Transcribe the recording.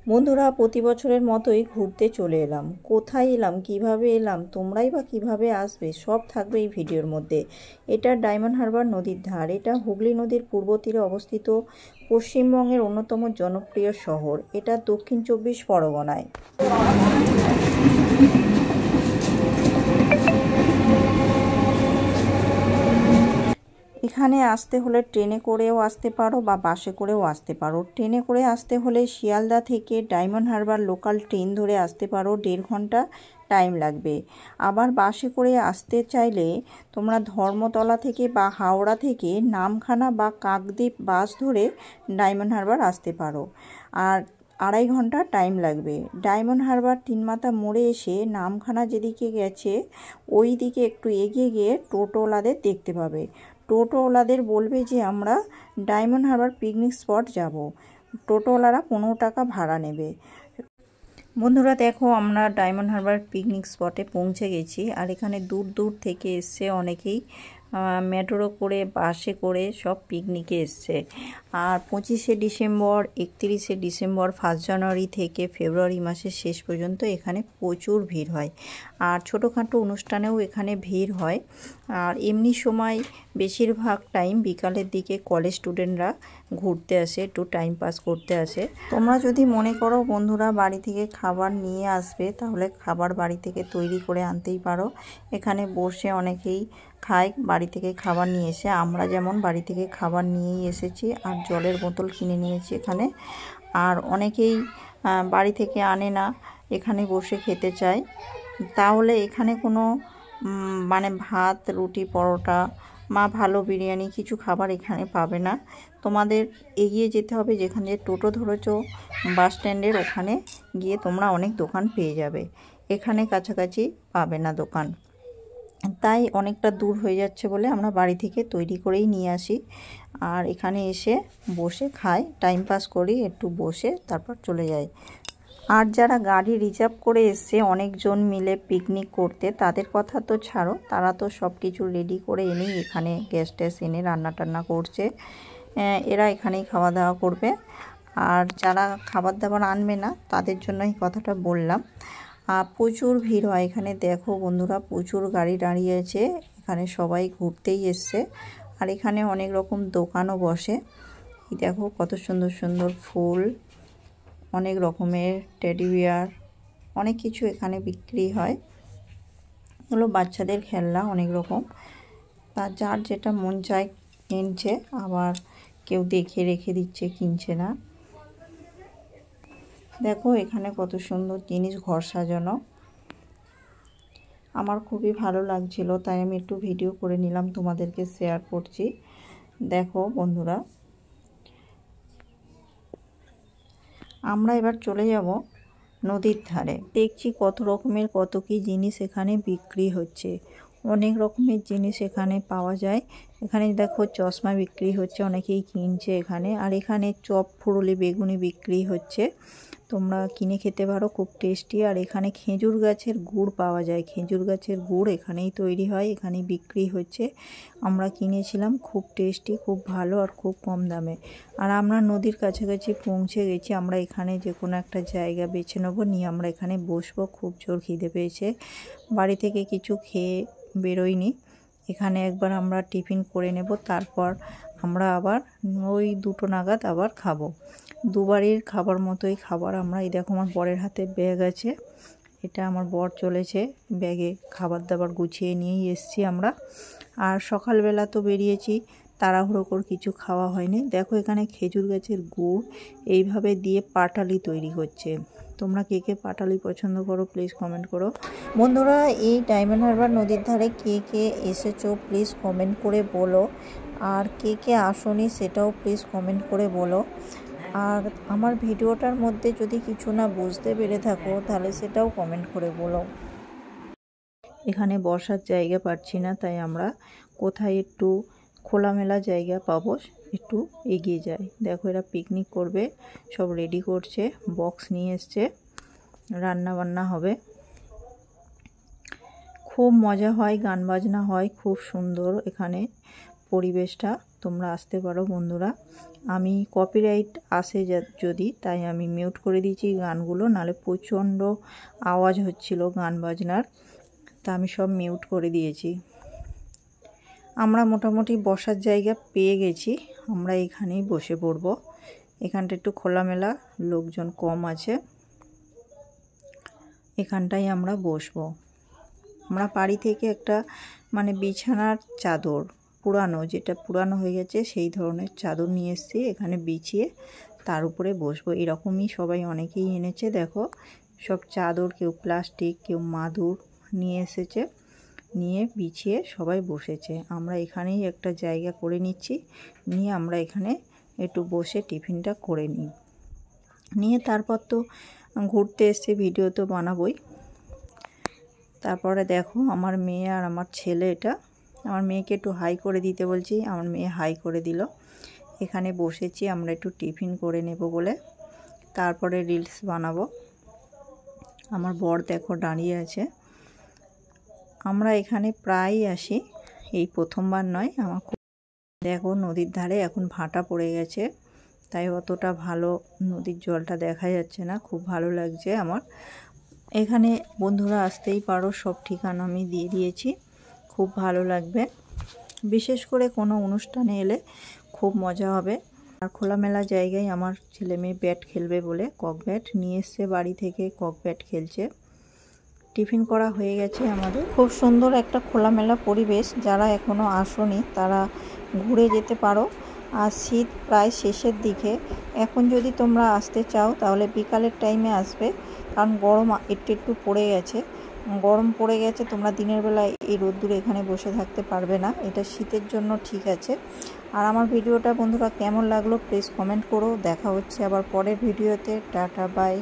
বন্ধুরা প্রতি বছরের মতোই ঘুরতে চলে এলাম। কোথায় এলাম, কিভাবে এলাম, তোমরাই বা কিভাবে আসবে, সব থাকবে এই ভিডিওর মধ্যে। এটা ডায়মন্ড হারবার নদীর ধার। এটা হুগলি নদীর পূর্ব তীরে অবস্থিত পশ্চিমবঙ্গের অন্যতম জনপ্রিয় শহর। এটা দক্ষিণ 24 পরগনায়। এখানে আসতে হলে ট্রেনে করেও আসতে পারো বা বাসে করেও আসতে পারো। ট্রেনে করে আসতে হলে শিয়ালদা থেকে ডায়মন্ড হারবার লোকাল ট্রেন ধরে আসতে পারো, 1.5 ঘন্টা টাইম লাগবে। আবার বাসে করে আসতে চাইলে তোমরা ধর্মতলা থেকে বা হাওড়া থেকে নামখানা বা কাকদ্বীপ বাস ধরে ডায়মন্ড হারবার আসতে পারো, আর 2.5 ঘন্টা টাইম লাগবে। ডায়মন্ড হারবার তিনমাথা মোড়ে এসে নামখানা যেদিকে গেছে ওই দিকে একটু এগিয়ে গিয়ে টোটোওয়ালাদের দেখতে পাবে। টোটোওয়ালাদের বলবে যে আমরা ডায়মন্ড হারবার পিকনিক স্পট যাব। টোটোওয়ালারা 15 টাকা ভাড়া নেবে। বন্ধুরা দেখো, আমরা ডায়মন্ড হারবার পিকনিক স্পটে পৌঁছে গেছি। আর এখানে দূর দূর থেকে এসছে অনেকেই, মেট্রো করে বাসে করে সব পিকনিকে এসছে। আর 25শে ডিসেম্বর, 31শে ডিসেম্বর, 1 জানুয়ারি থেকে ফেব্রুয়ারি মাসের শেষ পর্যন্ত এখানে প্রচুর ভিড় হয়। আর ছোটোখাটো অনুষ্ঠানেও এখানে ভিড় হয়। আর এমনি সময় বেশিরভাগ টাইম বিকালের দিকে কলেজ স্টুডেন্টরা ঘুরতে আসে, একটু টাইম পাস করতে আসে। তোমরা যদি মনে করো বন্ধুরা বাড়ি থেকে খাবার নিয়ে আসবে, তাহলে খাবার বাড়ি থেকে তৈরি করে আনতেই পারো। এখানে বসে অনেকেই খায় বাড়ি থেকে খাবার নিয়ে এসে। আমরা যেমন বাড়ি থেকে খাবার নিয়েই এসেছি, আর জলের বোতল কিনে নিয়েছি এখানে। আর অনেকেই বাড়ি থেকে আনে না, এখানে বসে খেতে চায়। তাহলে এখানে কোনো ভাত, রুটি, পরোটা বা ভালো বিরিয়ানি কিছু খাবার এখানে পাবে না। তোমাদের এগিয়ে যেতে হবে, যেখানে টোটো ধরেছো বাস স্ট্যান্ডের ওখানে গিয়ে তোমরা অনেক দোকান পেয়ে যাবে। এখানে কাছাকাছি পাবে না দোকান, তাই অনেকটা দূর হয়ে যাচ্ছে বলে আমরা বাড়ি থেকে তৈরি করেই নিয়ে আসি। আর এখানে এসে বসে খাই, টাইম পাস করি, একটু বসে তারপর চলে যাই। আর যারা গাড়ি রিজার্ভ করে এসছে অনেকজন মিলে পিকনিক করতে, তাদের কথা তো ছাড়ো, তারা তো সব কিছু রেডি করে এনেই এখানে গ্যাস ট্যাস এনে রান্না টান্না করছে। এরা এখানেই খাওয়া দাওয়া করবে। আর যারা খাবার দাবার আনবে না তাদের জন্য এই কথাটা বললাম। প্রচুর ভিড় হয় এখানে। দেখো বন্ধুরা, প্রচুর গাড়ি দাঁড়িয়ে আছে, এখানে সবাই ঘুরতেই এসছে। আর এখানে অনেক রকম দোকানও বসে। এই দেখো কত সুন্দর সুন্দর ফুল, অনেক রকমের টেডি বিয়ার, অনেক কিছু এখানে বিক্রি হয়। এগুলো বাচ্চাদের খেলনা অনেক রকম। তার যার যেটা মন চায় কিনছে, আবার কেউ দেখে রেখে দিচ্ছে, কিনছে না। দেখো এখানে কত সুন্দর জিনিস ঘর সাজানো, আমার খুবই ভালো লাগছিল, তাই আমি একটু ভিডিও করে নিলাম, তোমাদেরকে শেয়ার করছি। দেখো বন্ধুরা, আমরা এবার চলে যাব নদীর ধারে। দেখছি কত রকমের কত কি জিনিস এখানে বিক্রি হচ্ছে। অনেক রকমের জিনিস এখানে পাওয়া যায়। এখানে দেখো চশমা বিক্রি হচ্ছে, অনেকেই কিনছে এখানে। আর এখানে চপ, ফুরুলি, বেগুনি বিক্রি হচ্ছে, তোমরা কিনে খেতে পারো, খুব টেস্টি। আর এখানে খেজুর গাছের গুড় পাওয়া যায়, খেজুর গাছের গুড় এখানেই তৈরি হয়, এখানেই বিক্রি হচ্ছে। আমরা কিনেছিলাম, খুব টেস্টি, খুব ভালো আর খুব কম দামে। আর আমরা নদীর কাছাকাছি পৌঁছে গেছি। আমরা এখানে যে কোনো একটা জায়গা বেছে নেবো, নিয়ে আমরা এখানে বসবো। খুব জোর খিদে পেয়েছে, বাড়ি থেকে কিছু খেয়ে বেরোইনি। এখানে একবার আমরা টিফিন করে নেব, তারপর আমরা আবার ওই 2টো নাগাদ আবার খাবো। দুবারের খাবার মতোই খাবার আমরা। এই দেখো আমার বরের হাতে ব্যাগ আছে, এটা আমার বর চলেছে, ব্যাগে খাবার দাবার গুছিয়ে নিয়েই এসছি আমরা। আর সকালবেলা তো বেরিয়েছি, তাড়াহুড়ো করে কিছু খাওয়া হয়নি। দেখো এখানে খেজুর গাছের গুড় এইভাবে দিয়ে পাটালি তৈরি হচ্ছে। তোমরা কে কে পাটালি পছন্দ করো প্লিজ কমেন্ট করো। বন্ধুরা, এই ডায়মন্ড হারবার নদীর ধারে কে কে এসেছো প্লিজ কমেন্ট করে বলো। আর কে কে আসোনি সেটাও প্লিজ কমেন্ট করে বলো। আর আমার ভিডিওটার মধ্যে যদি কিছু না বুঝতে পেরে থাকো তাহলে সেটাও কমেন্ট করে বলো। এখানে বসার জায়গা পাচ্ছি না, তাই আমরা কোথায় একটু খোলামেলা জায়গা পাবো একটু এগিয়ে যাই। দেখো এরা পিকনিক করবে, সব রেডি করছে, বক্স নিয়ে এসছে, রান্না বান্না হবে, খুব মজা হয়, গান বাজনা হয়, খুব সুন্দর এখানে পরিবেশটা। তোমরা আসতে পারো বন্ধুরা। আমি কপিরাইট আসে যদি, তাই আমি মিউট করে দিয়েছি গানগুলো, নালে প্রচণ্ড আওয়াজ হচ্ছিল গান বাজনার, তা আমি সব মিউট করে দিয়েছি। আমরা মোটামুটি বসার জায়গা পেয়ে গেছি, আমরা এখানেই বসে পড়ব। এখানটা একটু খোলামেলা, লোকজন কম আছে, এখানটাই আমরা বসবো। আমরা বাড়ি থেকে একটা মানে বিছানার চাদর পুরানো, যেটা পুরানো হয়ে গেছে সেই ধরনের চাদর নিয়ে এসেছি, এখানে বিছিয়ে তার উপরে বসবো। এরকমই সবাই অনেকেই এনেছে, দেখো সব চাদর, কেউ প্লাস্টিক, কেউ মাদুর নিয়ে এসেছে, নিয়ে বিছিয়ে সবাই বসেছে। আমরা এখানেই একটা জায়গা করে নিচ্ছি, নিয়ে আমরা এখানে একটু বসে টিফিনটা করে নিয়ে তারপর তো ঘুরতে এসে ভিডিও তো বানাবোই। তারপরে দেখো আমার মেয়ে আর আমার ছেলে, এটা আমার মেয়েকে একটু হাই করে দিতে বলছি, আমার মেয়ে হাই করে দিল। এখানে বসেছি আমরা একটু টিফিন করে নেব বলে, তারপরে রিলস বানাবো। আমার বর দেখো দাঁড়িয়ে আছে। আমরা এখানে প্রায়ই আসি, এই প্রথমবার নয়। আমার দেখো নদীর ধারে এখন ভাটা পড়ে গেছে, তাই অতটা ভালো নদীর জলটা দেখা যাচ্ছে না, খুব ভালো লাগছে আমার। এখানে বন্ধুরা আসতেই পারো, সব ঠিকানা আমি দিয়ে দিয়েছি, খুব ভালো লাগবে। বিশেষ করে কোনো অনুষ্ঠানে এলে খুব মজা হবে। আর খোলামেলা জায়গায় আমার ছেলে মেয়ে ব্যাট খেলবে বলে কক ব্যাট নিয়ে এসছে বাড়ি থেকে, কক ব্যাট খেলছে। টিফিন করা হয়ে গেছে আমাদের। খুব সুন্দর একটা খোলামেলা পরিবেশ, যারা এখনও আসোনি তারা ঘুরে যেতে পারো। আর শীত প্রায় শেষের দিকে, এখন যদি তোমরা আসতে চাও তাহলে বিকালের টাইমে আসবে, কারণ গরম একটু একটু পড়ে গেছে, গরম পড়ে গেছে। তোমরা দিনের বেলায় এই রোদ্দুরে এখানে বসে থাকতে পারবে না, এটা শীতের জন্য ঠিক আছে। আর আমার ভিডিওটা বন্ধুরা কেমন লাগলো প্লিজ কমেন্ট করো। দেখা হচ্ছে আবার পরের ভিডিওতে। Tata bye.